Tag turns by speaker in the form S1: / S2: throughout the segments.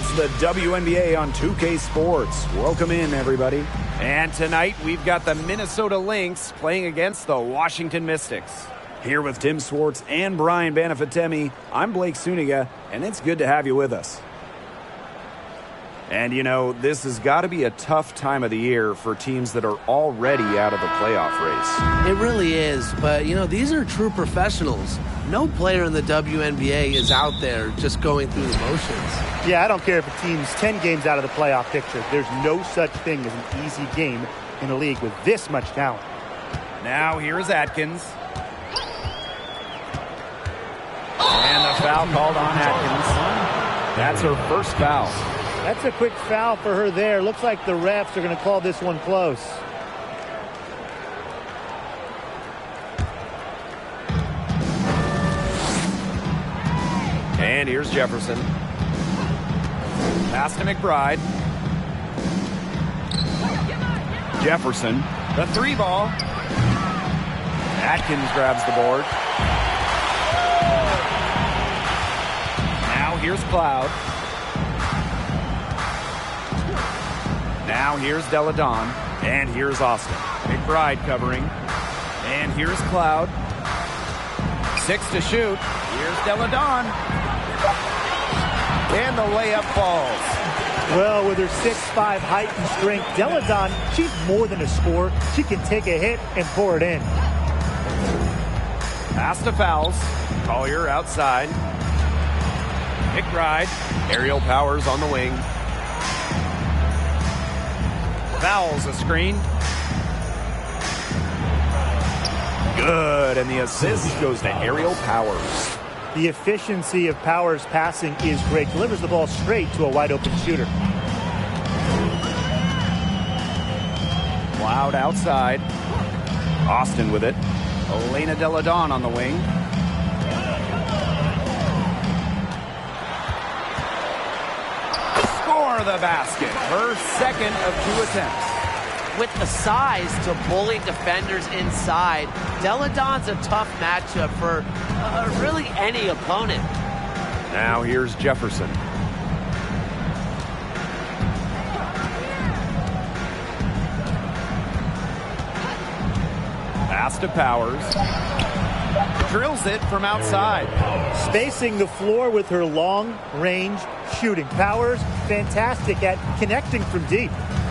S1: It's the WNBA on 2K Sports. Welcome in, everybody. And tonight, we've got the Minnesota Lynx playing against the Washington Mystics. Here with Tim Swartz and Brian Banafitemi, I'm Blake Suniga, and it's good to have you with us. And, you know, this has got to be a tough time of the year for teams that are already out of the playoff race.
S2: It really is, but, you know, these are true professionals. No player in the WNBA is out there just going through the motions.
S3: Yeah, I don't care if a team's 10 games out of the playoff picture. There's no such thing as an easy game in a league with this much talent.
S1: Now here's Atkins. And the foul called on Atkins. That's her first foul.
S3: That's a quick foul for her there. Looks like the refs are going to call this one close.
S1: And here's Jefferson. Pass to McBride. Jefferson, the three ball. Atkins grabs the board. Now here's Cloud. Now here's Deladon. And here's Austin. McBride covering. And here's Cloud. 6 to shoot. Here's Deladon. And the layup falls.
S3: Well, with her 6'5" height and strength, Deladon, she's more than a scorer. She can take a hit and pour it in.
S1: Pass to Fowles. Collier outside. McBride. Aerial Powers on the wing. Fowles a screen. Good, and the assist goes to Aerial Powers.
S3: The efficiency of Powers' passing is great. Delivers the ball straight to a wide-open shooter.
S1: Cloud outside. Austin with it. Elena Deladon on the wing. Score the basket. Her second of 2 attempts.
S2: With the size to bully defenders inside, Deladon's a tough matchup for really any opponent.
S1: Now here's Jefferson. Pass to Powers. Drills it from outside.
S3: Spacing the floor with her long-range shooting. Powers, fantastic at connecting from deep.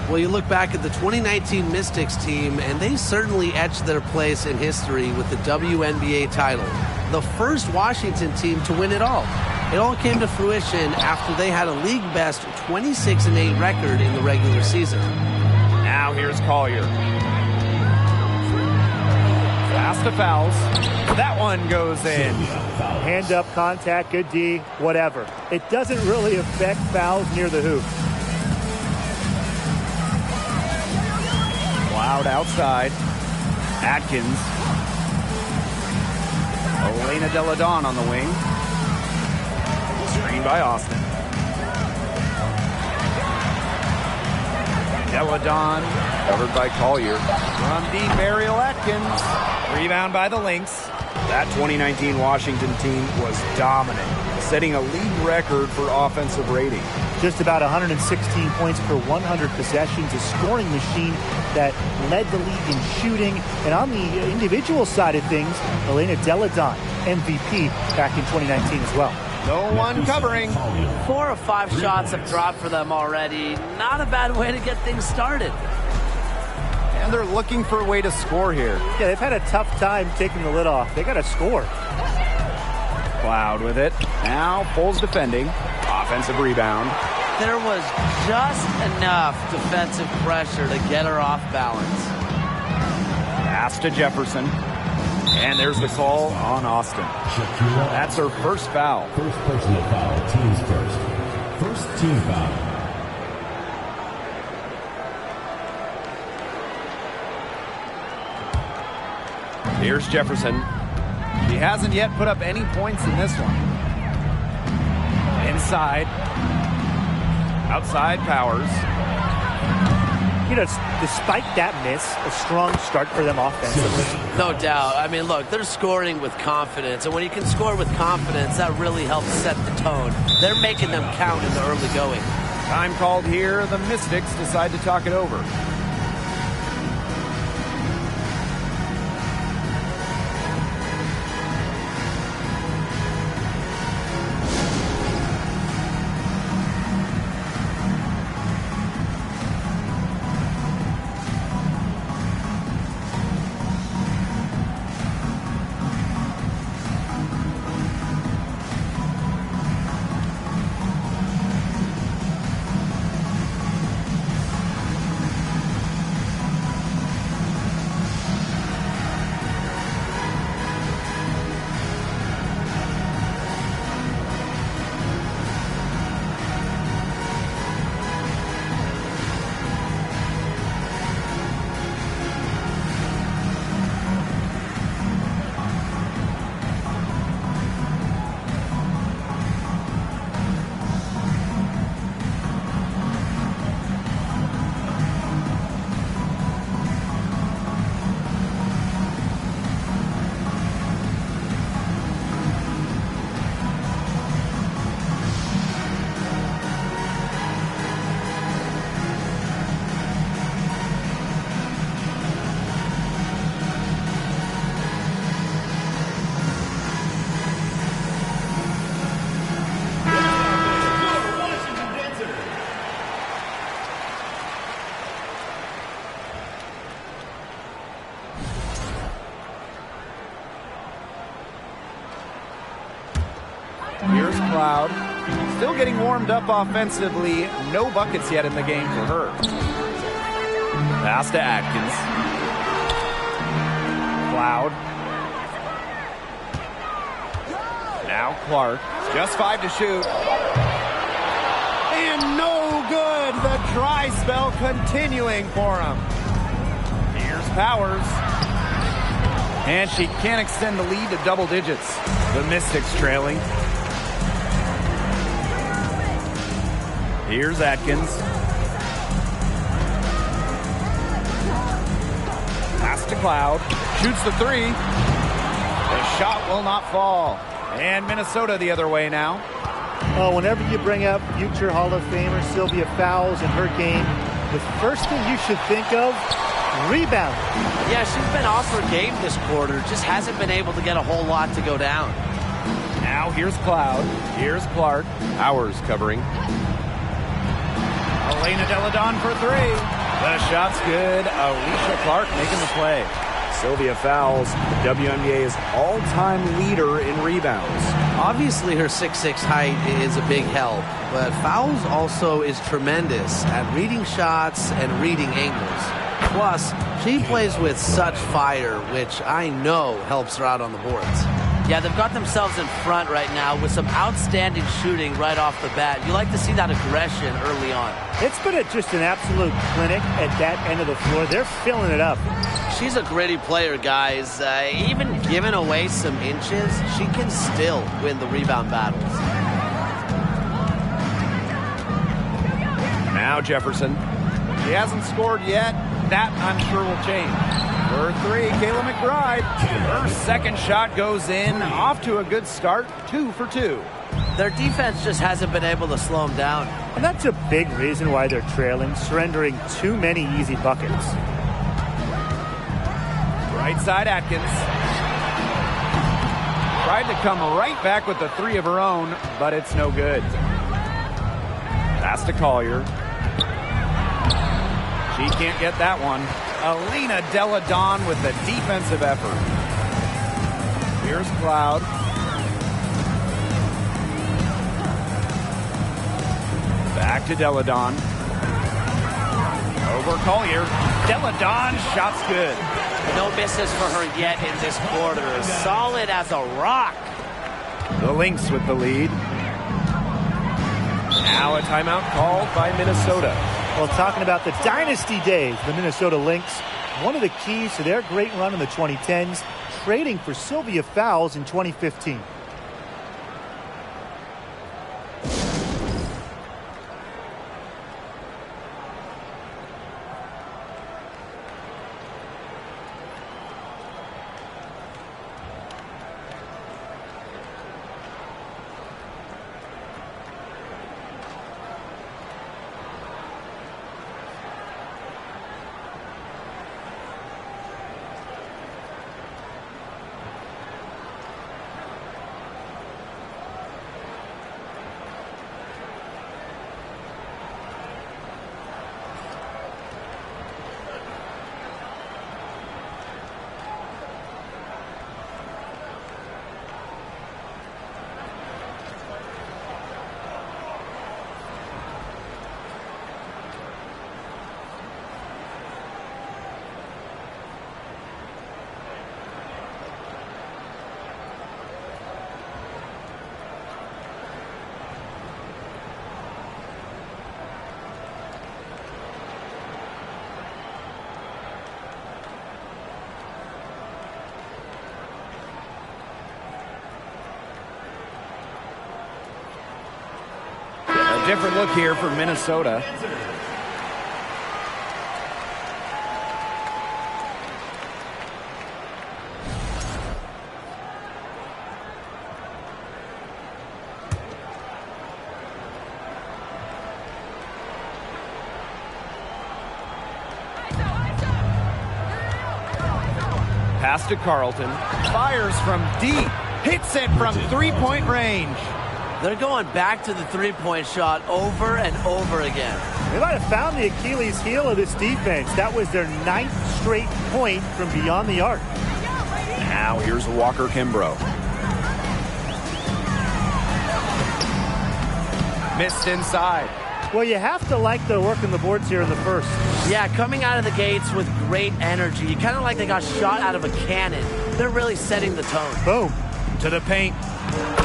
S2: Well, you look back at the 2019 Mystics team, and they certainly etched their place in history with the WNBA title. The first Washington team to win it all. It all came to fruition after they had a league-best 26-8 record in the regular season.
S1: Now here's Collier. Pass to Fowles. That one goes in.
S3: Hand-up contact, good D, whatever. It doesn't really affect fouls near the hoop.
S1: Cloud outside. Atkins. Elena Deladon on the wing. Screen by Austin. Deladon covered by Collier. From deep, Ariel Atkins. Rebound by the Lynx. That 2019 Washington team was dominant, setting a league record for offensive rating.
S3: Just about 116 points per 100 possessions, a scoring machine that led the league in shooting. And on the individual side of things, Elena Deladon, MVP back in 2019 as well.
S1: No one covering.
S2: 4 of 5 shots have dropped for them already. Not a bad way to get things started.
S1: And they're looking for a way to score here.
S3: Yeah, they've had a tough time taking the lid off. They got to score.
S1: Cloud with it. Now Foles defending. Offensive rebound.
S2: There was just enough defensive pressure to get her off balance.
S1: Pass to Jefferson. And there's the call on Austin. That's her first foul.
S4: First personal foul, team's first. First team foul.
S1: Here's Jefferson. He hasn't yet put up any points in this one. Inside. Outside Powers.
S3: despite that miss, a strong start for them offensively.
S2: No doubt. I mean, look, they're scoring with confidence. And when you can score with confidence, that really helps set the tone. They're making them count in the early going.
S1: Time called here. The Mystics decide to talk it over. Here's Cloud. Still getting warmed up offensively. No buckets yet in the game for her. Pass to Atkins. Cloud. Now Clark. Just 5 to shoot. And no good. The dry spell continuing for him. Here's Powers. And she can't extend the lead to double digits. The Mystics trailing. Here's Atkins. Pass to Cloud. Shoots the 3. The shot will not fall. And Minnesota the other way now.
S3: Whenever you bring up future Hall of Famer Sylvia Fowles in her game, the first thing you should think of, rebound.
S2: Yeah, she's been off her game this quarter. Just hasn't been able to get a whole lot to go down.
S1: Now here's Cloud. Here's Clark. Powers covering. Elena Deladon for 3. The shot's good. Alicia Clark making the play. Sylvia Fowles, the WNBA's all-time leader in rebounds.
S2: Obviously, her 6'6" height is a big help, but Fowles also is tremendous at reading shots and reading angles. Plus, she plays with such fire, which I know helps her out on the boards. Yeah, they've got themselves in front right now with some outstanding shooting right off the bat. You like to see that aggression early on.
S3: It's been just an absolute clinic at that end of the floor. They're filling it up.
S2: She's a gritty player, guys. Even giving away some inches, she can still win the rebound battles.
S1: Now Jefferson. She hasn't scored yet. That, I'm sure, will change. For 3, Kayla McBride. Her second shot goes in. Off to a good start. 2 for 2.
S2: Their defense just hasn't been able to slow them down.
S3: And that's a big reason why they're trailing, surrendering too many easy buckets.
S1: Right side Atkins. Tried to come right back with the 3 of her own, but it's no good. Pass to Collier. She can't get that one. Elena Deladon with the defensive effort. Here's Cloud. Back to Deladon. Over Collier. Deladon, shot's good.
S2: No misses for her yet in this quarter. Solid as a rock.
S1: The Lynx with the lead. Now a timeout called by Minnesota.
S3: Well, talking about the dynasty days, the Minnesota Lynx, one of the keys to their great run in the 2010s, trading for Sylvia Fowles in 2015.
S1: A different look here for Minnesota. Pass to Carlton. Fires from deep. Hits it from three-point range.
S2: They're going back to the three-point shot over and over again.
S3: They might have found the Achilles heel of this defense. That was their 9th straight point from beyond the arc.
S1: Now here's Walker Kimbrough. Missed inside.
S3: Well, you have to like their work on the boards here in the first.
S2: Yeah, coming out of the gates with great energy. Kind of like they got shot out of a cannon. They're really setting the tone.
S3: Boom.
S1: To the paint.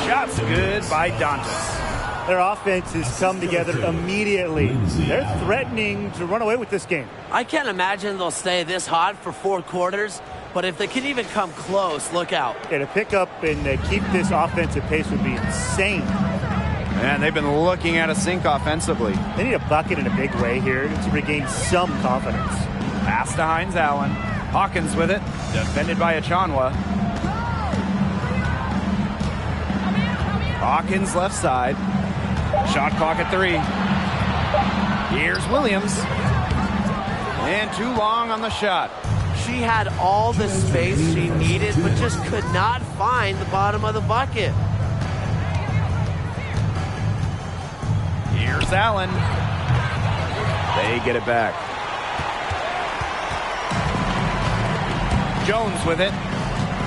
S1: Shots good by Dantas.
S3: Their offense has come together immediately. They're threatening to run away with this game.
S2: I can't imagine they'll stay this hot for 4 quarters, but if they can even come close, look out.
S3: Yeah, to pick up and keep this offensive pace would be insane.
S1: And they've been looking at a sink offensively.
S3: They need a bucket in a big way here to regain some confidence.
S1: Pass to Hines Allen. Hawkins with it. Defended by Achanwa. Hawkins left side. Shot clock at 3. Here's Williams. And too long on the shot.
S2: She had all the space she needed, but just could not find the bottom of the bucket.
S1: Here's Allen. They get it back. Jones with it.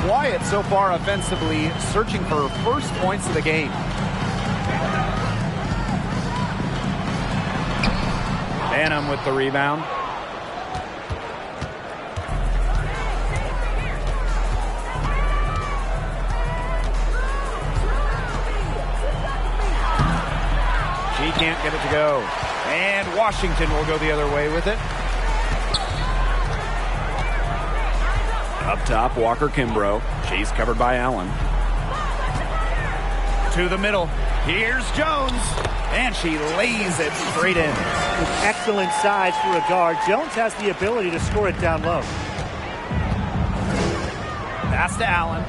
S1: Quiet so far offensively, searching for her first points of the game. Banham with the rebound. She can't get it to go. And Washington will go the other way with it. Up top, Walker Kimbrough. She's covered by Allen. To the middle. Here's Jones. And she lays it straight in.
S3: With excellent size for a guard, Jones has the ability to score it down low.
S1: Pass to Allen.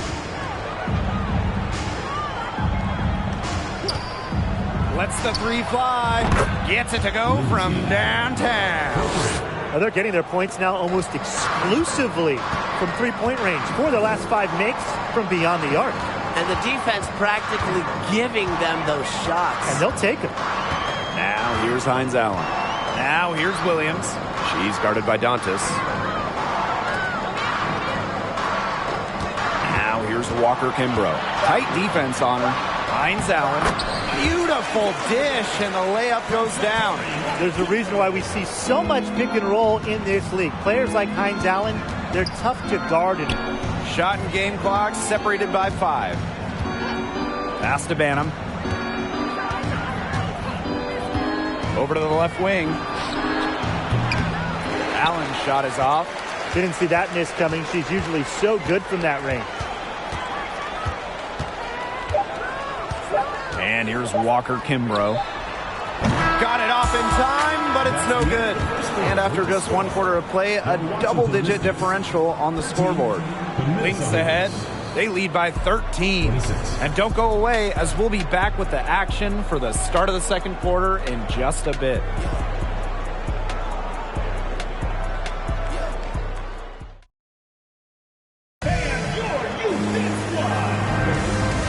S1: Lets the 3 fly. Gets it to go from downtown.
S3: They're getting their points now almost exclusively from three-point range. 4 of their last 5 makes from beyond the arc.
S2: And the defense practically giving them those shots.
S3: And they'll take them.
S1: Now here's Hines Allen. Now here's Williams. She's guarded by Dantas. Now here's Walker Kimbrough. Tight defense on her. Hines Allen. Beautiful dish, and the layup goes down.
S3: There's a reason why we see so much pick and roll in this league. Players like Hines Allen, they're tough to guard.
S1: Shot and game clock separated by 5. Pass to Banham. Over to the left wing. Allen's shot is off.
S3: Didn't see that miss coming. She's usually so good from that range.
S1: And here's Walker Kimbrough. Got it off in time, but it's no good. And after just 1 quarter of play, a double-digit differential on the scoreboard. Lynx ahead. They lead by 13. And don't go away, as we'll be back with the action for the start of the second quarter in just a bit.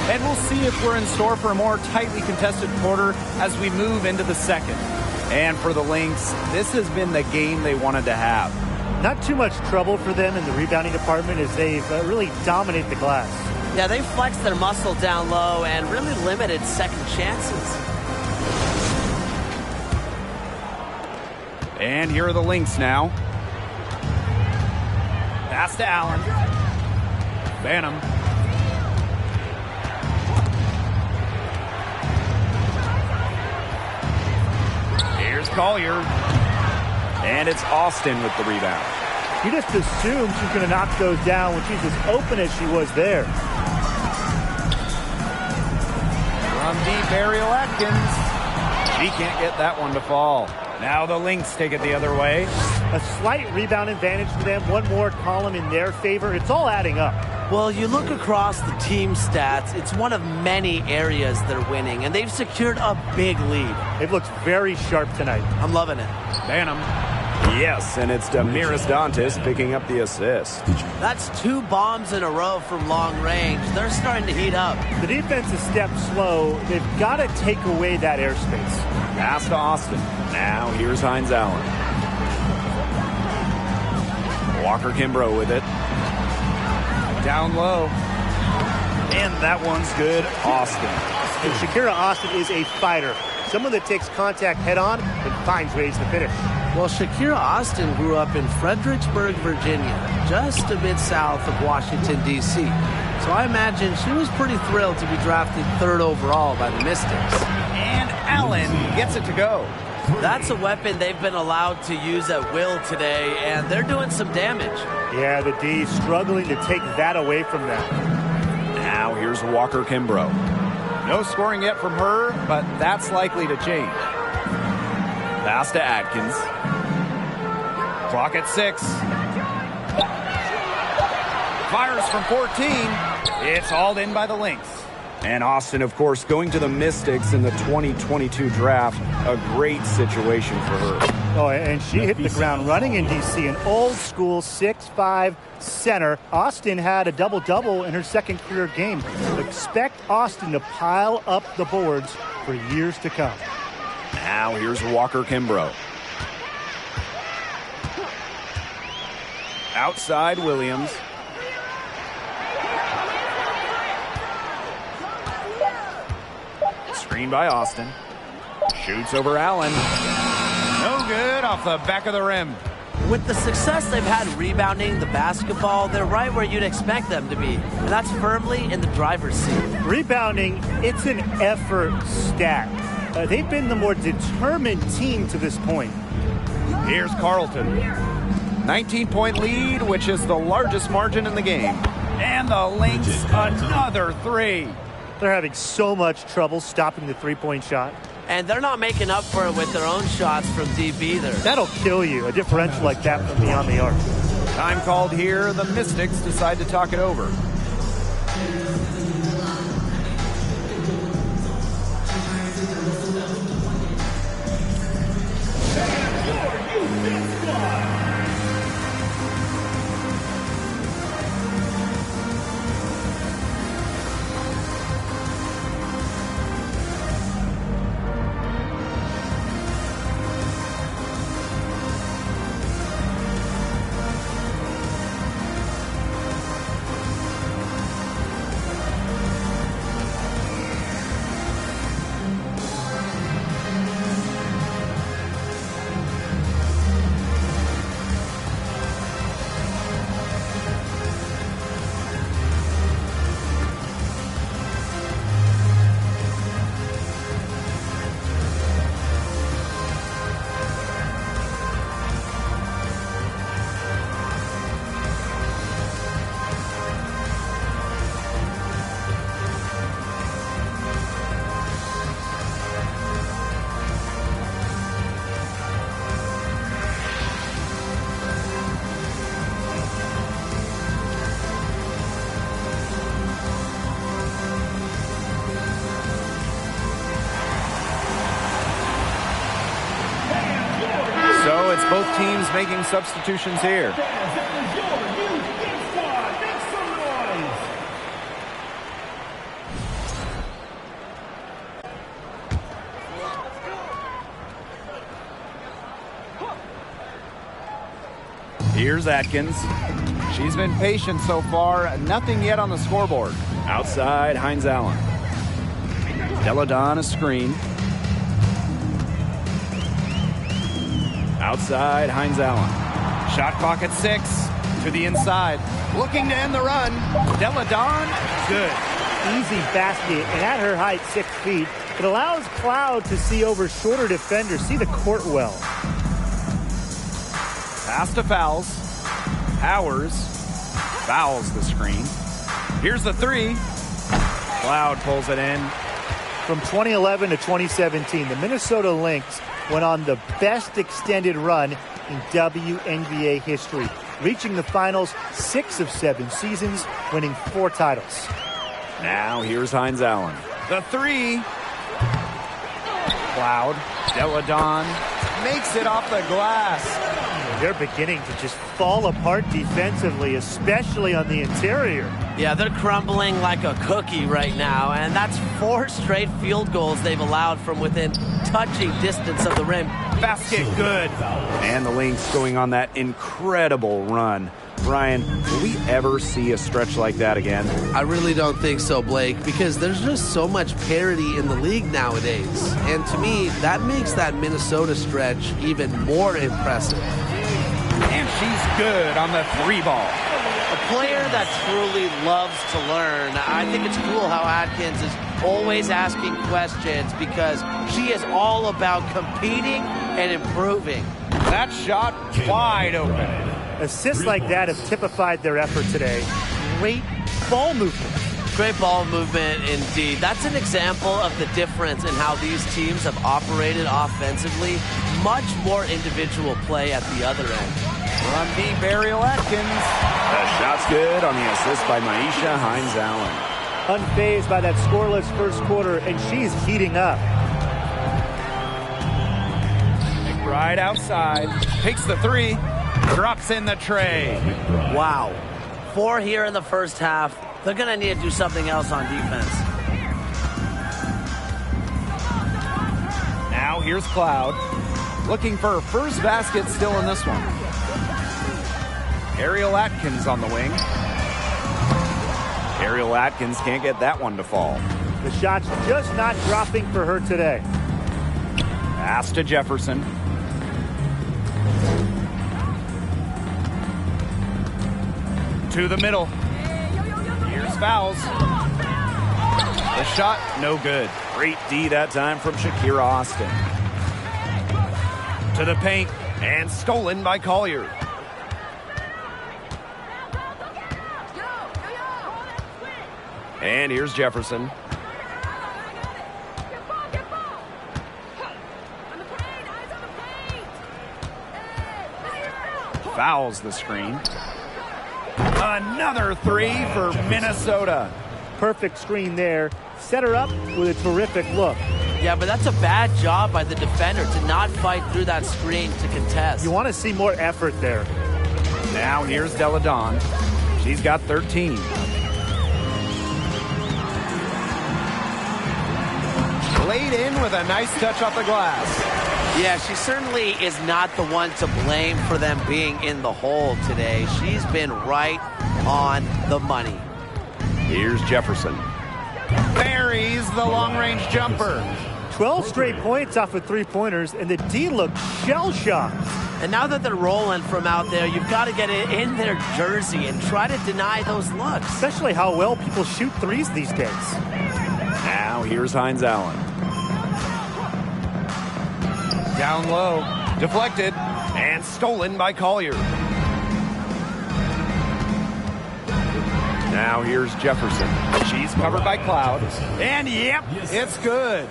S1: And we'll see if we're in store for a more tightly contested quarter as we move into the second. And for the Lynx, this has been the game they wanted to have.
S3: Not too much trouble for them in the rebounding department as they've really dominated the glass.
S2: Yeah, they flexed their muscle down low and really limited second chances.
S1: And here are the Lynx now. Pass to Allen. Banham. Here's Collier. And it's Austin with the rebound.
S3: You just assume she's going to knock those down when she's as open as she was there.
S1: From deep, Ariel Atkins. He can't get that one to fall. Now the Lynx take it the other way.
S3: A slight rebound advantage for them. One more column in their favor. It's all adding up.
S2: Well, you look across the team stats, it's one of many areas they're winning, and they've secured a big lead.
S3: They've looked very sharp tonight.
S2: I'm loving it.
S1: Banham. Yes, and it's Damiris Dantas picking up the assist.
S2: That's 2 bombs in a row from long range. They're starting to heat up.
S3: The defense has stepped slow. They've got to take away that airspace.
S1: Pass to Austin. Now here's Hines Allen. Walker Kimbrough with it. Down low. And that one's good. Austin.
S3: And Shakira Austin is a fighter. Someone that takes contact head-on and finds ways to finish.
S2: Well, Shakira Austin grew up in Fredericksburg, Virginia, just a bit south of Washington, D.C. So I imagine she was pretty thrilled to be drafted 3rd overall by the Mystics.
S1: And Allen gets it to go.
S2: That's a weapon they've been allowed to use at will today, and they're doing some damage.
S3: Yeah, the D struggling to take that away from them.
S1: Now here's Walker Kimbrough. No scoring yet from her, but that's likely to change. Pass to Atkins. Clock at 6. Fires from 14. It's hauled in by the Lynx. And Austin, of course, going to the Mystics in the 2022 draft. A great situation for her.
S3: Oh, and she hit the ground running in D.C. An old-school 6'5" center. Austin had a double-double in her second career game. Expect Austin to pile up the boards for years to come.
S1: Now here's Walker Kimbrough. Outside Williams. Screen by Austin. Shoots over Allen. No good, off the back of the rim.
S2: With the success they've had rebounding the basketball, they're right where you'd expect them to be. And that's firmly in the driver's seat.
S3: Rebounding, it's an effort stat. They've been the more determined team to this point.
S1: Here's Carlton. 19-point lead, which is the largest margin in the game. And the Lynx, another 3.
S3: They're having so much trouble stopping the three-point shot.
S2: And they're not making up for it with their own shots from deep either.
S3: That'll kill you, a differential like that from beyond the arc.
S1: Time called here. The Mystics decide to talk it over. So it's both teams making substitutions here. Here's Atkins. She's been patient so far. Nothing yet on the scoreboard. Outside, Hines Allen. Deladon a screen. Outside, Hines Allen. Shot clock at 6. To the inside. Looking to end the run. Deladon, good.
S3: Easy basket, and at her height, 6 feet, it allows Cloud to see over shorter defenders, see the court well.
S1: Pass to Fowles. Powers fouls the screen. Here's the 3. Cloud pulls it in.
S3: From 2011 to 2017, the Minnesota Lynx went on the best extended run in WNBA history, reaching the finals 6 of 7 seasons, winning 4 titles.
S1: Now here's Hines Allen. The three. Cloud. Deladon makes it off the glass.
S3: They're beginning to just fall apart defensively, especially on the interior.
S2: Yeah, they're crumbling like a cookie right now, and that's 4 straight field goals they've allowed from within touching distance of the rim.
S1: Basket good. And the Lynx going on that incredible run. Brian, will we ever see a stretch like that again?
S2: I really don't think so, Blake, because there's just so much parity in the league nowadays. And to me, that makes that Minnesota stretch even more impressive.
S1: And she's good on the 3 ball.
S2: A player that truly loves to learn. I think it's cool how Atkins is always asking questions because she is all about competing and improving.
S1: That shot wide open.
S3: Assists like that have typified their effort today. Great ball movement.
S2: Great ball movement indeed. That's an example of the difference in how these teams have operated offensively. Much more individual play at the other end.
S1: Run deep, Ariel Atkins. The shot's good on the assist by Maisha Hines Allen.
S3: Unfazed by that scoreless first quarter, and she's heating up.
S1: McBride outside. Takes the 3. Drops in the tray.
S2: Wow. 4 here in the first half. They're going to need to do something else on defense.
S1: Now here's Cloud. Looking for her first basket still in this one. Ariel Atkins on the wing. Ariel Atkins can't get that one to fall.
S3: The shot's just not dropping for her today.
S1: Pass to Jefferson. To the middle. Here's fouls. The shot, no good. Great D that time from Shakira Austin. To the paint, and stolen by Collier. And here's Jefferson. Fouls the screen. Another 3 for Minnesota.
S3: Perfect screen there. Set her up with a terrific look.
S2: Yeah, but that's a bad job by the defender to not fight through that screen to contest.
S3: You want to see more effort there.
S1: Now here's Deladon. She's got 13. Laid in with a nice touch off the glass.
S2: Yeah, she certainly is not the one to blame for them being in the hole today. She's been right on the money.
S1: Here's Jefferson. Buries the long-range jumper.
S3: 12 straight points off of 3-pointers, and the D looked shell-shocked.
S2: And now that they're rolling from out there, you've got to get it in their jersey and try to deny those looks.
S3: Especially how well people shoot threes these days.
S1: Now here's Hines Allen. Down low, deflected, and stolen by Collier. Now here's Jefferson. She's covered by Cloud. And yep, it's good.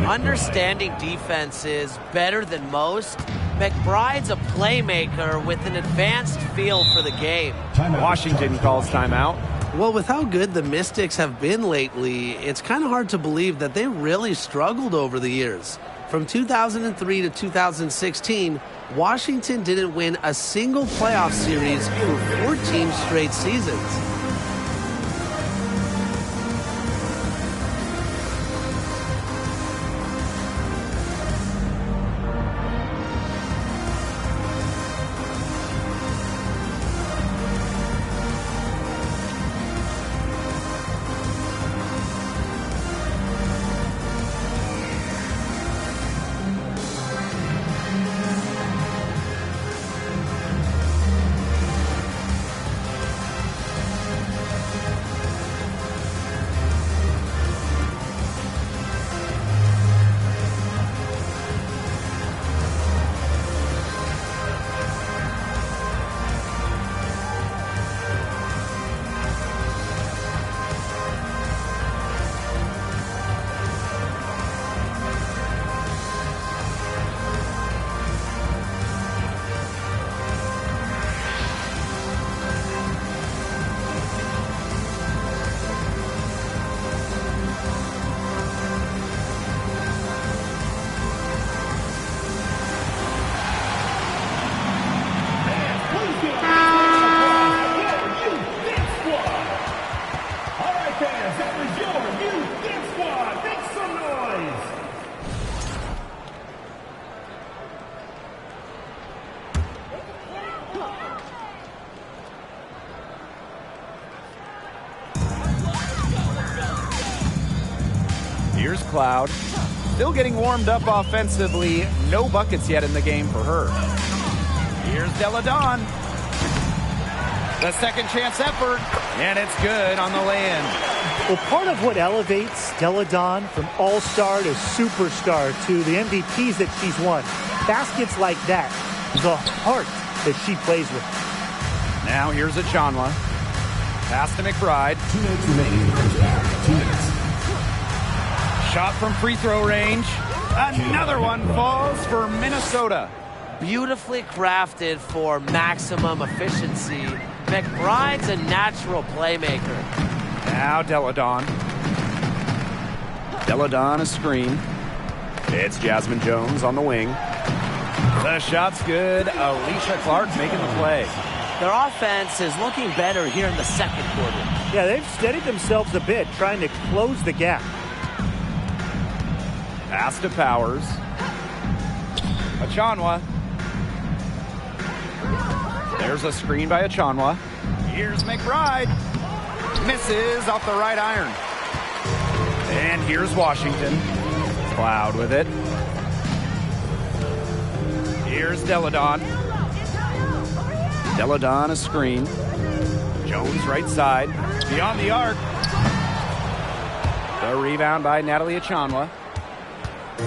S2: Understanding defense is better than most. McBride's a playmaker with an advanced feel for the game.
S1: Washington calls timeout.
S2: Well, with how good the Mystics have been lately, it's kind of hard to believe that they really struggled over the years. From 2003 to 2016, Washington didn't win a single playoff series for 14 straight seasons.
S1: Here's Cloud. Still getting warmed up offensively. No buckets yet in the game for her. Here's Deladon. The second chance effort, and it's good on the lay-in.
S3: Well, part of what elevates Deladon from all-star to superstar to the MVPs that she's won, baskets like that, the heart that she plays with.
S1: Now here's Achanwa. Pass to McBride.
S4: 2 minutes remaining in the first half. 2 minutes.
S1: Shot from free throw range. Another one falls for Minnesota.
S2: Beautifully crafted for maximum efficiency. McBride's a natural playmaker.
S1: Now Deladon. Deladon a screen. It's Jasmine Jones on the wing. The shot's good. Alicia Clark making the play.
S2: Their offense is looking better here in the second quarter.
S3: Yeah, they've steadied themselves a bit, trying to close the gap.
S1: Pass to Powers. Achanwa. There's a screen by Achanwa. Here's McBride. Misses off the right iron. And here's Washington. Cloud with it. Here's Deladon. Deladon a screen. Jones right side. Beyond the arc. The rebound by Natalie Achanwa.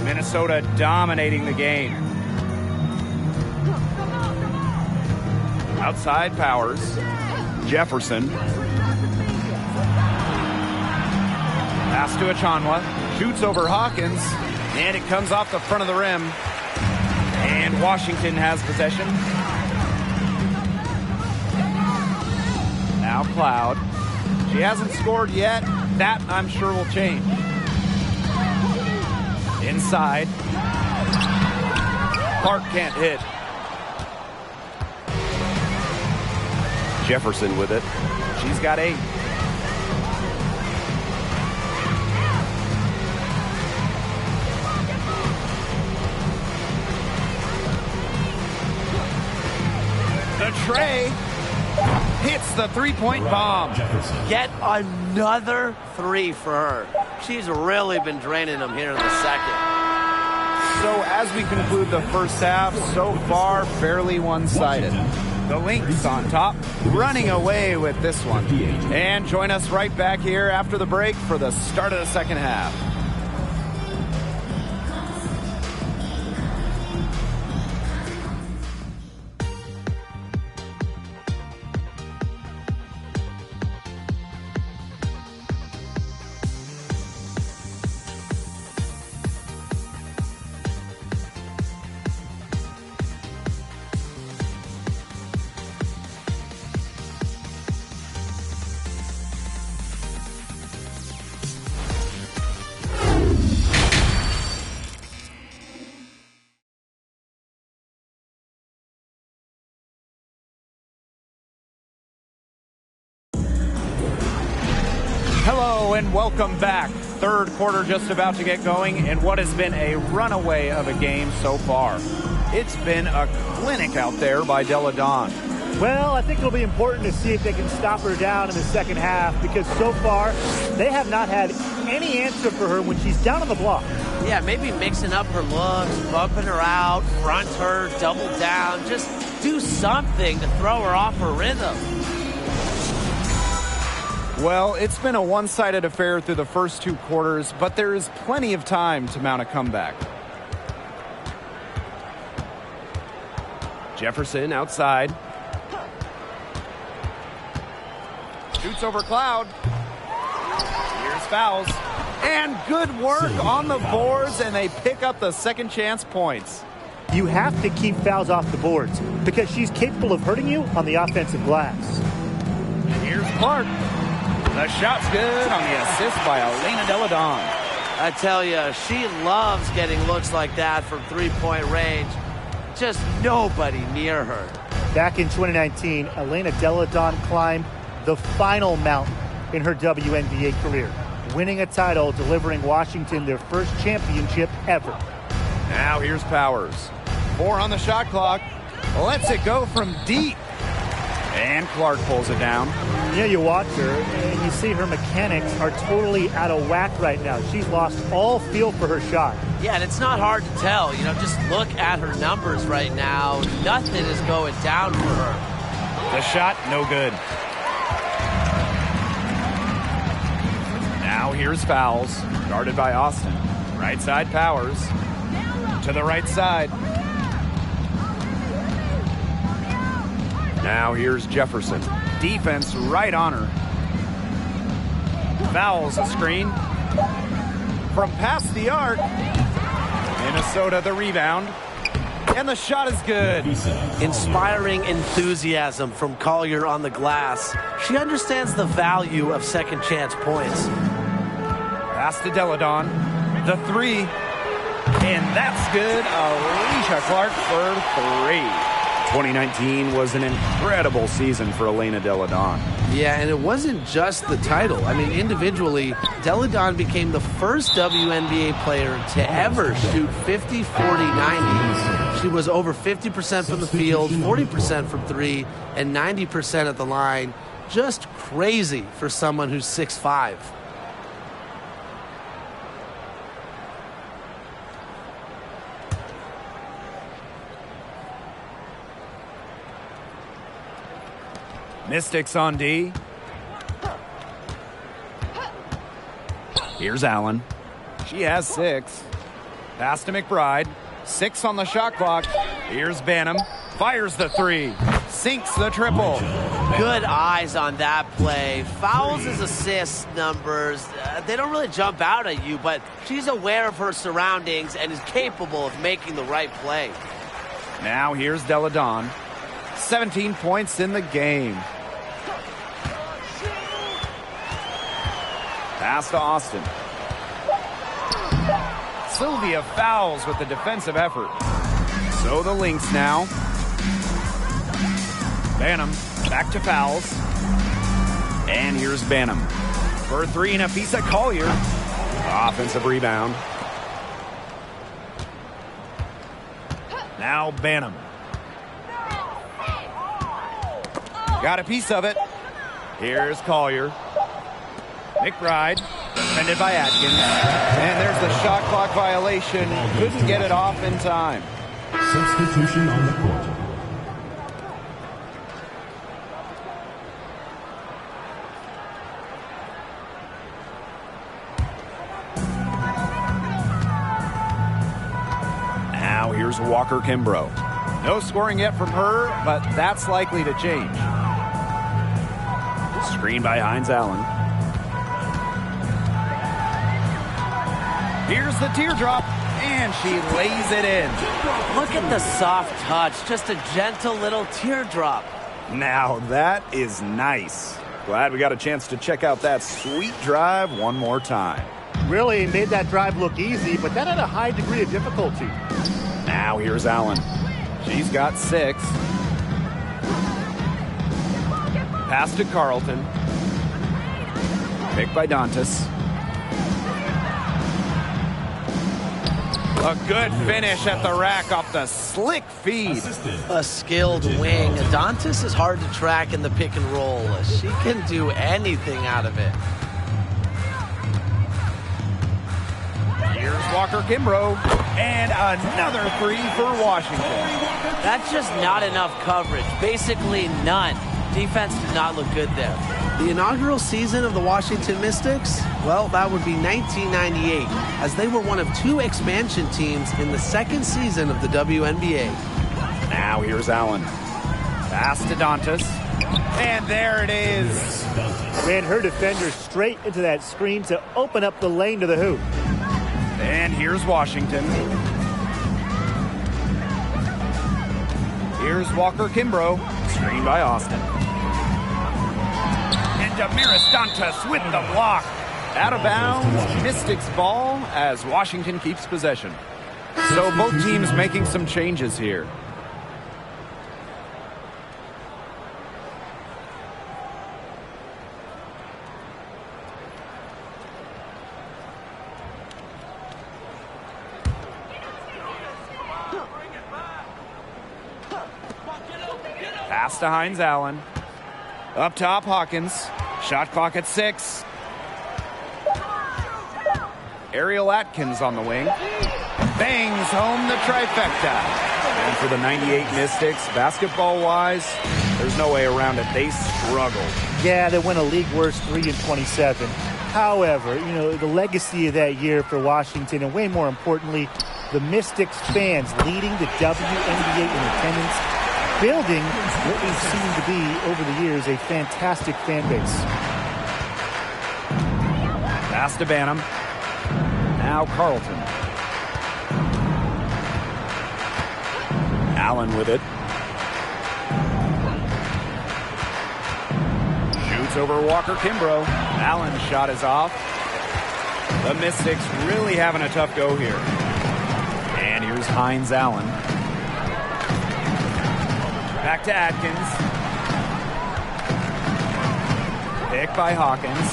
S1: Minnesota dominating the game. Outside Powers. Jefferson. Pass to Achanwa. Shoots over Hawkins. And it comes off the front of the rim. And Washington has possession. Now Cloud. She hasn't scored yet. That, I'm sure, will change. Inside. Clark can't hit. Jefferson with it. She's got 8. The tray hits the three-point bomb.
S2: Yet another 3 for her. She's really been draining them here in the second.
S1: So as we conclude the first half, so far fairly one-sided. The Lynx on top, running away with this one. And join us right back here after the break for the start of the second half. Hello and welcome back. Third quarter just about to get going, and what has been a runaway of a game so far. It's been a clinic out there by Deladon.
S3: Well, I think it'll be important to see if they can stop her down in the second half, because so far they have not had any answer for her when she's down on the block.
S2: Yeah, maybe mixing up her looks, bumping her out, front her, double down. Just do something to throw her off her rhythm.
S1: Well, it's been a one-sided affair through the first 2 quarters, but there is plenty of time to mount a comeback. Jefferson outside. Shoots over Cloud. Here's fouls. And good work on the boards, and they pick up the second chance points.
S3: You have to keep fouls off the boards because she's capable of hurting you on the offensive glass.
S1: Here's Clark. The shot's good on the assist by Elena Deladon.
S2: I tell you, she loves getting looks like that from three-point range. Just nobody near her.
S3: Back in 2019, Elena Deladon climbed the final mountain in her WNBA career, winning a title, delivering Washington their first championship ever.
S1: Now here's Powers. 4 on the shot clock. Lets it go from deep. And Clark pulls it down.
S3: Yeah, you watch her, and you see her mechanics are totally out of whack right now. She's lost all feel for her shot.
S2: Yeah, and it's not hard to tell. You know, just look at her numbers right now. Nothing is going down for her.
S1: The shot, no good. Now here's Fowles, guarded by Austin. Right side Powers. To the right side. Now here's Jefferson. Defense right on her. Fowles a screen. From past the arc. Minnesota the rebound. And the shot is good.
S2: Inspiring enthusiasm from Collier on the glass. She understands the value of second chance points.
S1: Pass to Deladon. The three. And that's good. Alicia Clark for three. 2019 was an incredible season for Elena Deladon.
S2: Yeah, and it wasn't just the title. I mean, individually, Deladon became the first WNBA player to ever shoot 50, 40, 90. She was over 50% from the field, 40% from three, and 90% at the line. Just crazy for someone who's 6'5".
S1: Mystics on D. Here's Allen. She has 6. Pass to McBride. 6 on the shot clock. Here's Banham. Fires the 3. Sinks the triple.
S2: Good eyes on that play. Fowles' assist numbers, they don't really jump out at you, but she's aware of her surroundings and is capable of making the right play.
S1: Now here's Deladon. 17 points in the game. Pass to Austin. Sylvia Fowles with the defensive effort. So the Lynx now. Banham back to Fowles. And here's Banham. For 3 and a piece at Collier. Offensive rebound. Now Banham. Got a piece of it. Here's Collier. McBride, defended by Atkins. And there's the shot clock violation. Couldn't get it off in time.
S4: Substitution on the court.
S1: Now here's Walker Kimbrough. No scoring yet from her, but that's likely to change. Screen by Hines Allen. Here's the teardrop, and she lays it in.
S2: Look at the soft touch, just a gentle little teardrop.
S1: Now that is nice. Glad we got a chance to check out that sweet drive one more time.
S3: Really made that drive look easy, but that had a high degree of difficulty.
S1: Now here's Allen. She's got 6. Pass to Carlton. Picked by Dantas. A good finish at the rack off the slick feed.
S2: A skilled wing. Dantas is hard to track in the pick and roll. She can do anything out of it.
S1: Here's Walker Kimbrough. And another 3 for Washington.
S2: That's just not enough coverage. Basically none. Defense did not look good there. The inaugural season of the Washington Mystics? Well, that would be 1998, as they were one of 2 expansion teams in the second season of the WNBA.
S1: Now here's Allen. Pass to Dantas. And there it is.
S3: Ran her defender straight into that screen to open up the lane to the hoop.
S1: And here's Washington. Here's Walker Kimbrough. Screen by Austin. And Damaris Dantas with the block. Out of bounds, Mystics ball as Washington keeps possession. So both teams making some changes here. Pass to Hines Allen. Up top, Hawkins. Shot clock at 6. Ariel Atkins on the wing. Bangs home the trifecta. And for the 98 Mystics, basketball-wise, there's no way around it. They struggled.
S3: Yeah, they went a league worst 3-27. However, the legacy of that year for Washington, and way more importantly, the Mystics fans leading the WNBA in attendance, building what we've seen to be over the years a fantastic fan base.
S1: Pass to Banham. Now Carlton. Allen with it. Shoots over Walker Kimbrough. Allen's shot is off. The Mystics really having a tough go here. And here's Hines Allen. Back to Atkins. Pick by Hawkins.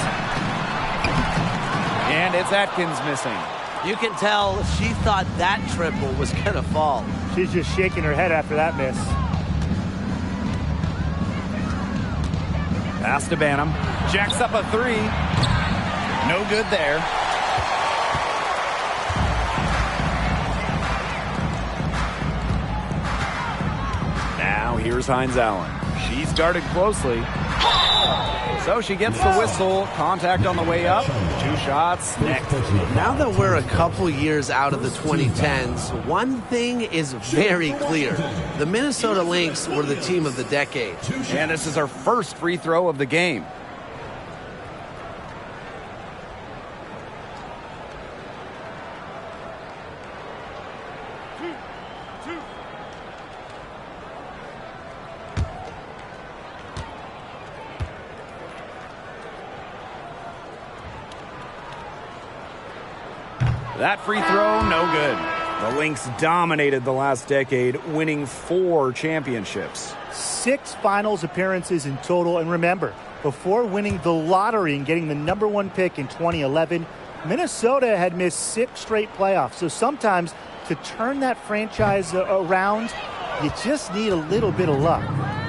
S1: And it's Atkins missing.
S2: You can tell she thought that triple was going to fall.
S3: She's just shaking her head after that miss.
S1: Pass to Banham. Jacks up a 3. No good there. Now here's Hines Allen. She's guarded closely. So she gets the whistle. Contact on the way up. 2 shots next.
S2: Now that we're a couple years out of the 2010s, one thing is very clear. The Minnesota Lynx were the team of the decade.
S1: And this is our first free throw of the game. That free throw, no good. The Lynx dominated the last decade, winning 4 championships.
S3: 6 finals appearances in total. And remember, before winning the lottery and getting the #1 pick in 2011, Minnesota had missed 6 straight playoffs. So sometimes to turn that franchise around, you just need a little bit of luck.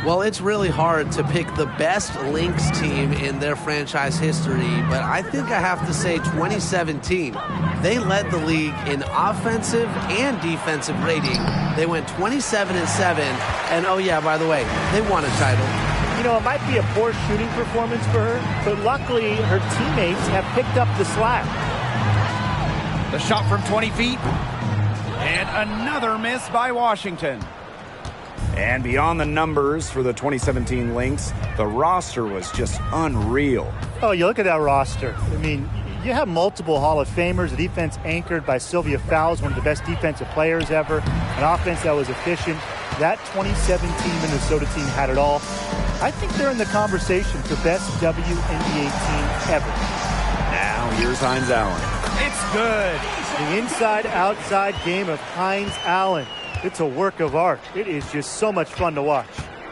S2: Well, it's really hard to pick the best Lynx team in their franchise history, but I think I have to say 2017. They led the league in offensive and defensive rating. They went 27-7, and oh yeah, by the way, they won a title.
S3: It might be a poor shooting performance for her, but luckily her teammates have picked up the slack.
S1: The shot from 20 feet, and another miss by Washington. And beyond the numbers for the 2017 Lynx, the roster was just unreal.
S3: Oh, you look at that roster. I mean, you have multiple Hall of Famers, a defense anchored by Sylvia Fowles, one of the best defensive players ever, an offense that was efficient. That 2017 Minnesota team had it all. I think they're in the conversation for best WNBA team ever.
S1: Now here's Hines Allen. It's good.
S3: The inside-outside game of Hines Allen. It's a work of art. It is just so much fun to watch.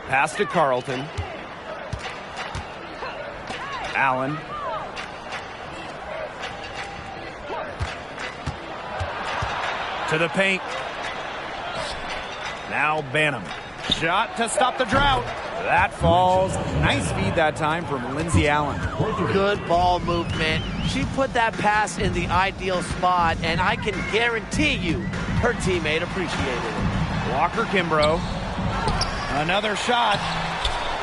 S1: Pass to Carlton. Allen. To the paint. Now Banham. Shot to stop the drought. That falls. Nice feed that time from Lindsey Allen.
S2: Good ball movement. She put that pass in the ideal spot, and I can guarantee you her teammate appreciated it.
S1: Walker Kimbrough. Another shot.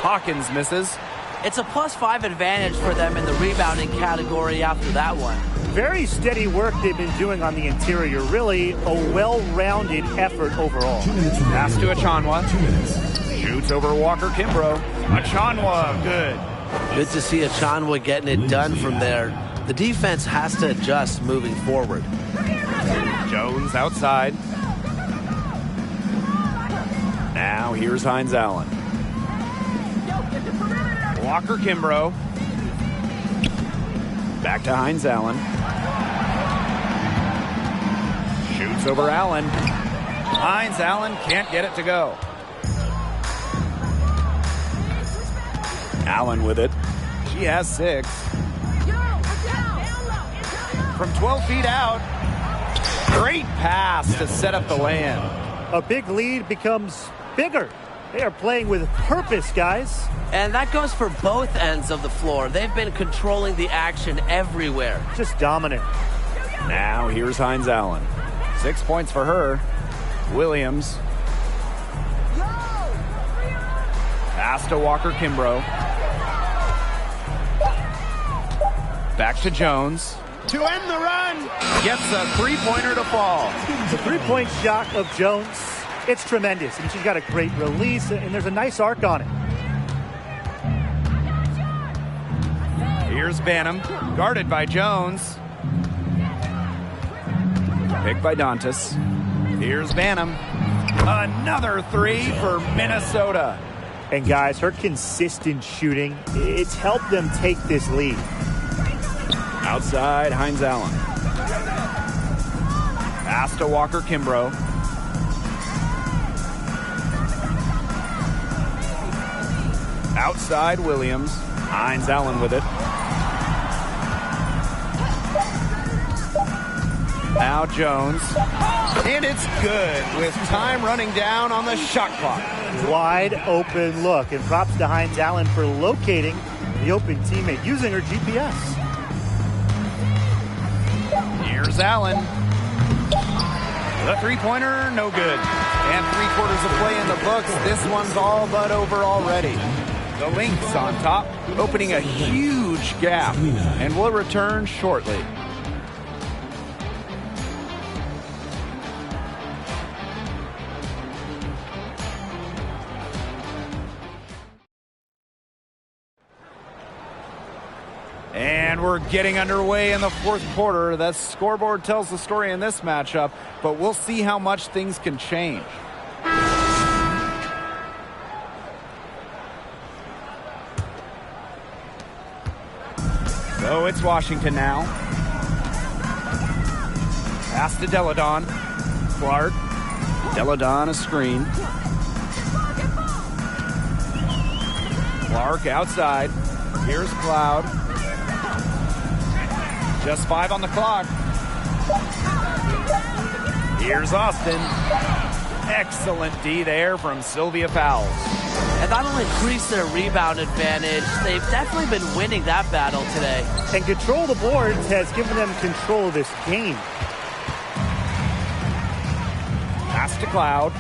S1: Hawkins misses.
S5: It's a +5 advantage for them in the rebounding category after that one.
S3: Very steady work they've been doing on the interior. Really a well-rounded effort overall.
S1: Pass to Achanwa. Shoots over Walker Kimbrough. Achanwa, good.
S2: Good to see Achanwa getting it done from there. The defense has to adjust moving forward.
S1: Jones outside. Now here's Hines Allen. Walker Kimbrough. Back to Hines Allen. Shoots over Allen. Hines Allen can't get it to go. Allen with it. She has 6. From 12 feet out. Great pass to set up the land.
S3: A big lead becomes bigger. They are playing with purpose, guys.
S5: And that goes for both ends of the floor. They've been controlling the action everywhere.
S3: Just dominant.
S1: Now here's Hines Allen. 6 points for her. Williams. Pass to Walker Kimbrough. Back to Jones. To end the run. Gets a three-pointer to fall.
S3: The three-point shot of Jones, it's tremendous. And she's got a great release, and there's a nice arc on it.
S1: Here's Banham, guarded by Jones. Picked by Dantas. Here's Banham. Another three for Minnesota.
S3: And guys, her consistent shooting, it's helped them take this lead.
S1: Outside, Hines Allen. Pass to Walker Kimbrough. Outside, Williams. Hines Allen with it. Now Jones. And it's good with time running down on the shot clock.
S3: Wide open look. And props to Hines Allen for locating the open teammate using her GPS.
S1: Here's Allen. The three-pointer, no good. And 3/4 of play in the books. This one's all but over already. The Lynx on top, opening a huge gap. And will return shortly. And we're getting underway in the fourth quarter. The scoreboard tells the story in this matchup, but we'll see how much things can change. So it's Washington now. Pass to Deladon. Clark. Deladon a screen. Clark outside. Here's Cloud. Just 5 on the clock. Here's Austin. Excellent D there from Sylvia Fowles.
S5: And that'll increase their rebound advantage. They've definitely been winning that battle today.
S3: And control the boards has given them control of this game.
S1: Pass to Cloud.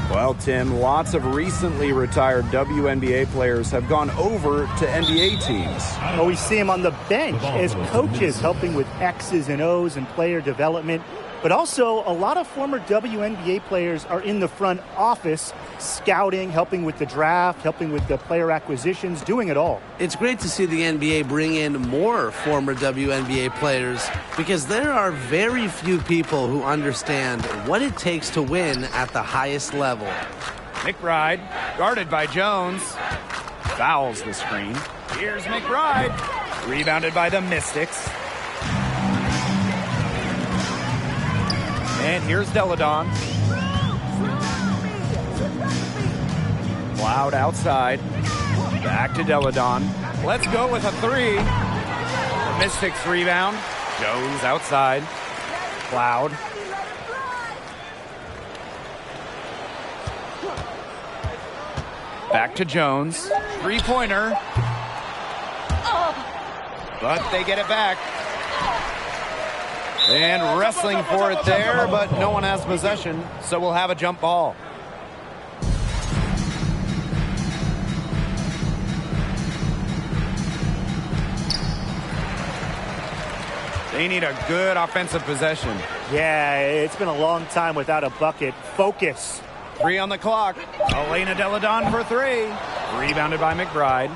S1: Well, Tim, lots of recently retired WNBA players have gone over to NBA teams.
S3: Oh, we see them on the bench as coaches helping with X's and O's and player development. But also, a lot of former WNBA players are in the front office, scouting, helping with the draft, helping with the player acquisitions, doing it all.
S2: It's great to see the NBA bring in more former WNBA players because there are very few people who understand what it takes to win at the highest level.
S1: McBride, guarded by Jones, fouls the screen. Here's McBride, rebounded by the Mystics. And here's Deladon. Cloud outside. Back to Deladon. Let's go with a three. The Mystics rebound. Jones outside. Cloud. Back to Jones. Three-pointer. But they get it back. And wrestling for it there, but no one has possession, so we'll have a jump ball. They need a good offensive possession.
S3: Yeah, it's been a long time without a bucket. Focus.
S1: 3 on the clock. Elena Deladon for 3. Rebounded by McBride.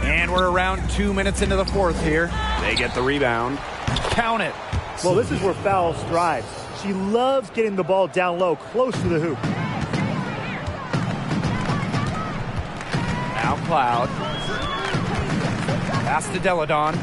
S1: And we're around 2 minutes into the fourth here. They get the rebound. Count it.
S3: Well, this is where Fowles thrives. She loves getting the ball down low, close to the hoop.
S1: Now Cloud. Pass to Deladon.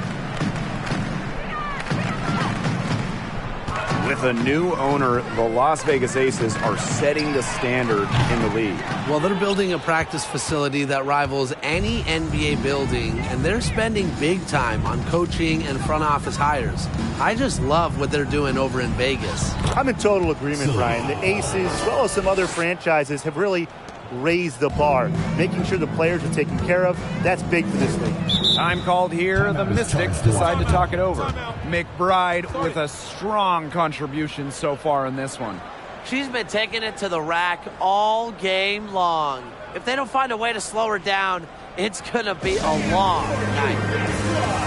S1: With a new owner, the Las Vegas Aces are setting the standard in the league.
S2: Well, they're building a practice facility that rivals any NBA building, and they're spending big time on coaching and front office hires. I just love what they're doing over in Vegas.
S3: I'm in total agreement, Brian. The Aces, as well as some other franchises, have really raised the bar. Making sure the players are taken care of, that's big for this league.
S1: Time called here. The Mystics decide to talk it over. McBride with a strong contribution so far in this one.
S5: She's been taking it to the rack all game long. If they don't find a way to slow her down, it's going to be a long night.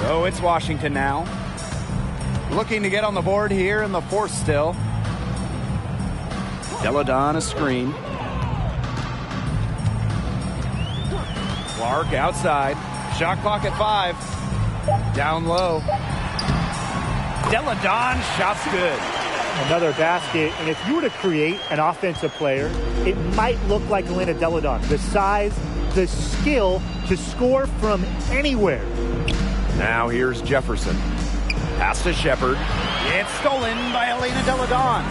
S1: So it's Washington now. Looking to get on the board here in the fourth still. Deladon a screen. Clark outside. Shot clock at 5. Down low. Deladon, shot's good.
S3: Another basket, and if you were to create an offensive player, it might look like Elena Deladon. The size, the skill to score from anywhere.
S1: Now here's Jefferson. Pass to Shepard. It's stolen by Elena Deladon.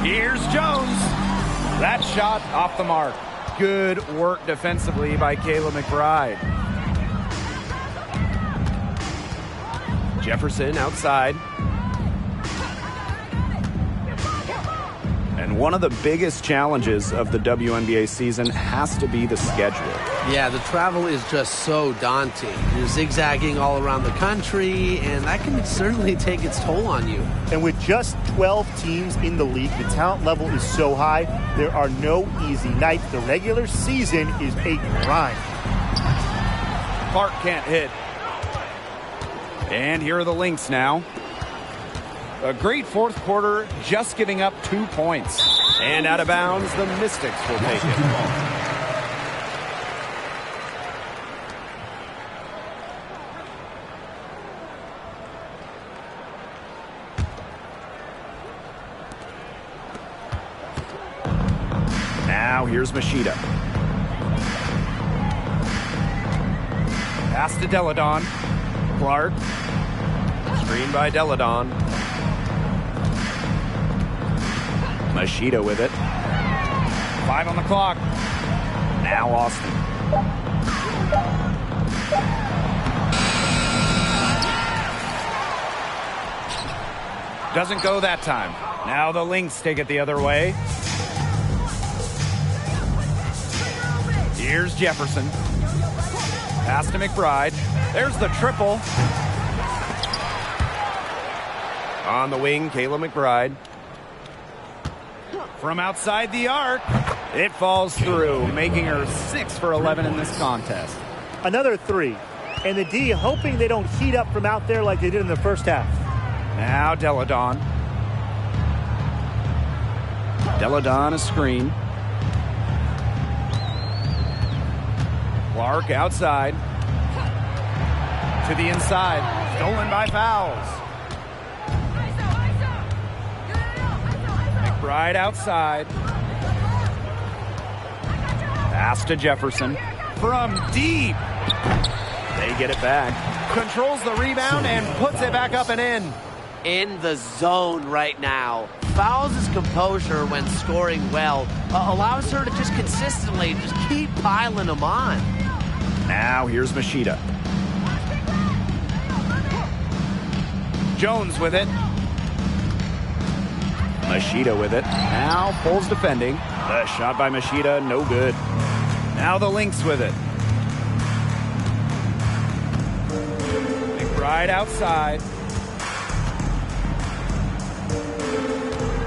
S1: Here's Jones. That shot off the mark. Good work defensively by Kayla McBride. Jefferson outside. And one of the biggest challenges of the WNBA season has to be the schedule.
S2: Yeah, the travel is just so daunting. You're zigzagging all around the country, and that can certainly take its toll on you.
S3: And with just 12 teams in the league, the talent level is so high, there are no easy nights. The regular season is a grind.
S1: Clark can't hit. And here are the Lynx now. A great fourth quarter, just giving up 2 points. And out of bounds, the Mystics will take it. Now here's Machida. Pass to Deladon. Clark. Screen by Deladon. Machida with it. 5 on the clock. Now Austin. Doesn't go that time. Now the Lynx take it the other way. Here's Jefferson. Pass to McBride. There's the triple. On the wing, Kayla McBride. From outside the arc, it falls through, making her 6 for 11 in this contest.
S3: Another 3. And the D hoping they don't heat up from out there like they did in the first half.
S1: Now Deladon. Deladon a screen. Clark outside. To the inside. Stolen by fouls. McBride outside. Pass to Jefferson. From deep. They get it back. Controls the rebound and puts it back up and in
S5: the zone right now. Fouls his composure when scoring well. Allows her to just consistently just keep piling them on.
S1: Now here's Machida. Jones with it. Machida with it. Now pulls defending. The shot by Machida, no good. Now the Lynx with it. McBride outside.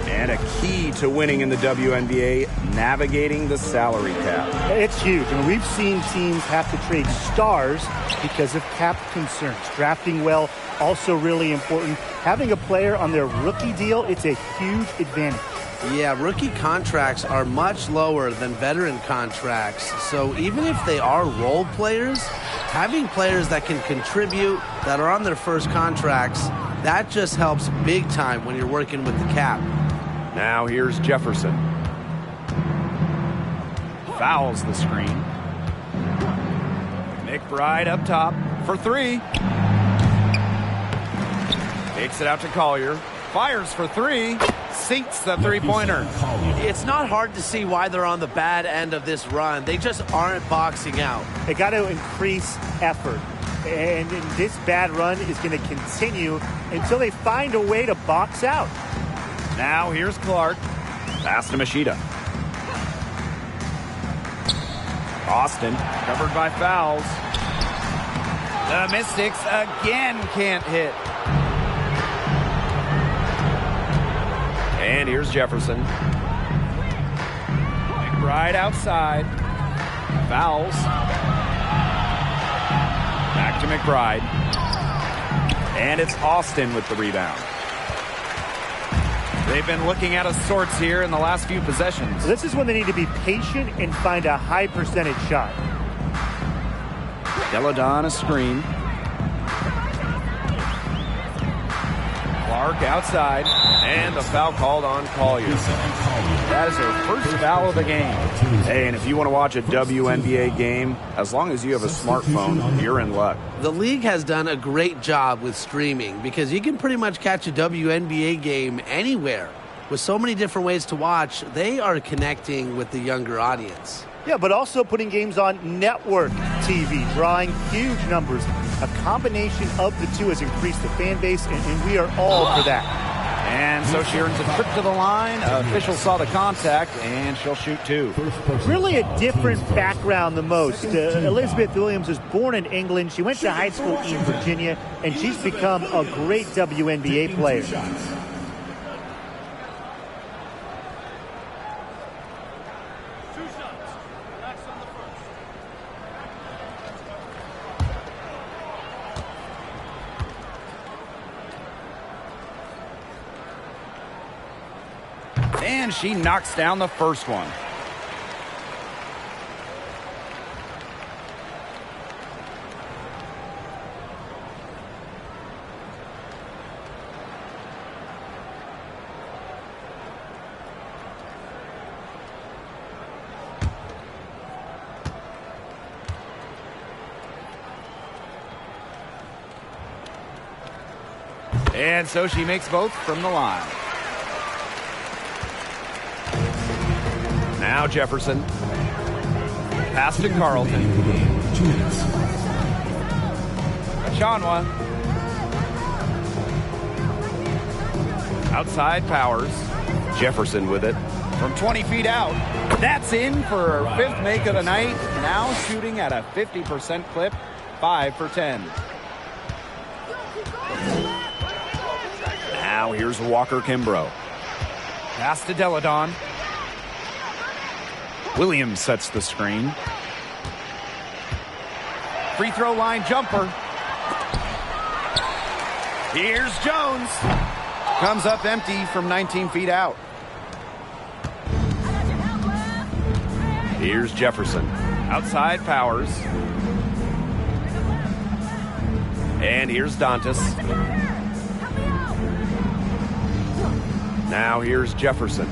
S1: And a key to winning in the WNBA, navigating the salary cap.
S3: It's huge. I mean, we've seen teams have to trade stars because of cap concerns. Drafting well, also really important. Having a player on their rookie deal, it's a huge advantage.
S2: Yeah, rookie contracts are much lower than veteran contracts. So even if they are role players, having players that can contribute, that are on their first contracts, that just helps big time when you're working with the cap.
S1: Now here's Jefferson. Fouls the screen. McBride up top for three. Takes it out to Collier. Fires for three. Sinks the three-pointer.
S5: It's not hard to see why they're on the bad end of this run. They just aren't boxing out.
S3: They got to increase effort. And this bad run is going to continue until they find a way to box out.
S1: Now here's Clark. Pass to Machida. Austin covered by fouls. The Mystics again can't hit. And here's Jefferson. McBride outside. Fouls. Back to McBride. And it's Austin with the rebound. They've been looking out of sorts here in the last few possessions.
S3: This is when they need to be patient and find a high percentage shot.
S1: Deladon a screen. Clark outside, and the foul called on Collier. That is her first foul of the game. Hey, and if you want to watch a WNBA game, as long as you have a smartphone, you're in luck.
S2: The league has done a great job with streaming because you can pretty much catch a WNBA game anywhere. With so many different ways to watch, they are connecting with the younger audience.
S3: Yeah, but also putting games on network TV, drawing huge numbers. A combination of the two has increased the fan base, and we are all for that.
S1: And so she earns a trip to the line. Officials saw the contact, and she'll shoot two.
S3: Really a different background than most. Elizabeth Williams was born in England. She went to high school in Virginia, and she's become a great WNBA player.
S1: And she knocks down the first one. And so she makes both from the line. Now Jefferson. Pass to Carlton. Achanwa. Outside Powers. Jefferson with it. From 20 feet out. That's in for her fifth make of the night. Now shooting at a 50% clip. 5 for 10. Now here's Walker Kimbrough. Pass to Deladon. Williams sets the screen. Free throw line jumper. Here's Jones. Comes up empty from 19 feet out. Here's Jefferson. Outside Powers. And here's Dantas. Now here's Jefferson.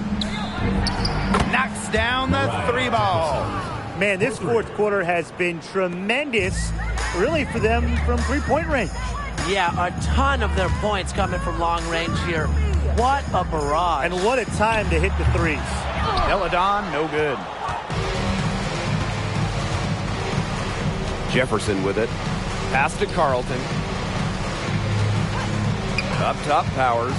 S1: Knocks down the 3-ball.
S3: Man, this fourth quarter has been tremendous, really, for them from three-point range.
S5: Yeah, a ton of their points coming from long range here. What a barrage.
S3: And what a time to hit the threes.
S1: Deladon, no good. Jefferson with it. Pass to Carlton. Up top, Powers.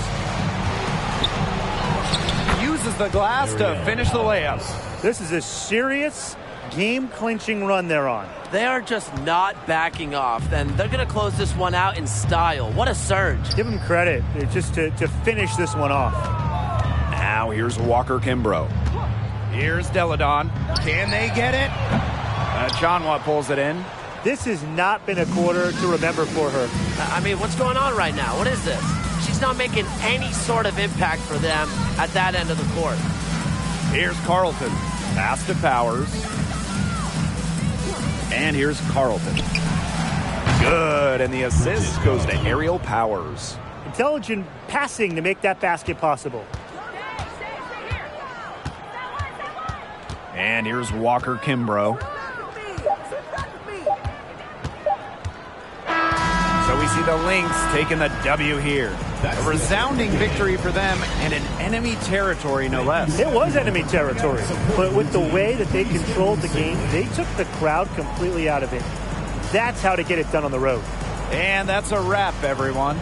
S1: Uses the glass to finish the layup.
S3: This is a serious game-clinching run they're on.
S5: They are just not backing off, and they're going to close this one out in style. What a surge.
S3: Give them credit just to finish this one off.
S1: Now here's Walker Kimbrough. Here's Deladon. Can they get it? Chanwa pulls it in.
S3: This has not been a quarter to remember for her.
S5: I mean, what's going on right now? What is this? She's not making any sort of impact for them at that end of the court.
S1: Here's Carlton. Pass to Powers. And here's Carlton. Good, and the assist goes to Aerial Powers.
S3: Intelligent passing to make that basket possible.
S1: And here's Walker Kimbrough. So we see the Lynx taking the W here. A resounding victory for them and in enemy territory, no less.
S3: It was enemy territory, but with the way that they controlled the game, they took the crowd completely out of it. That's how to get it done on the road.
S1: And that's a wrap, everyone.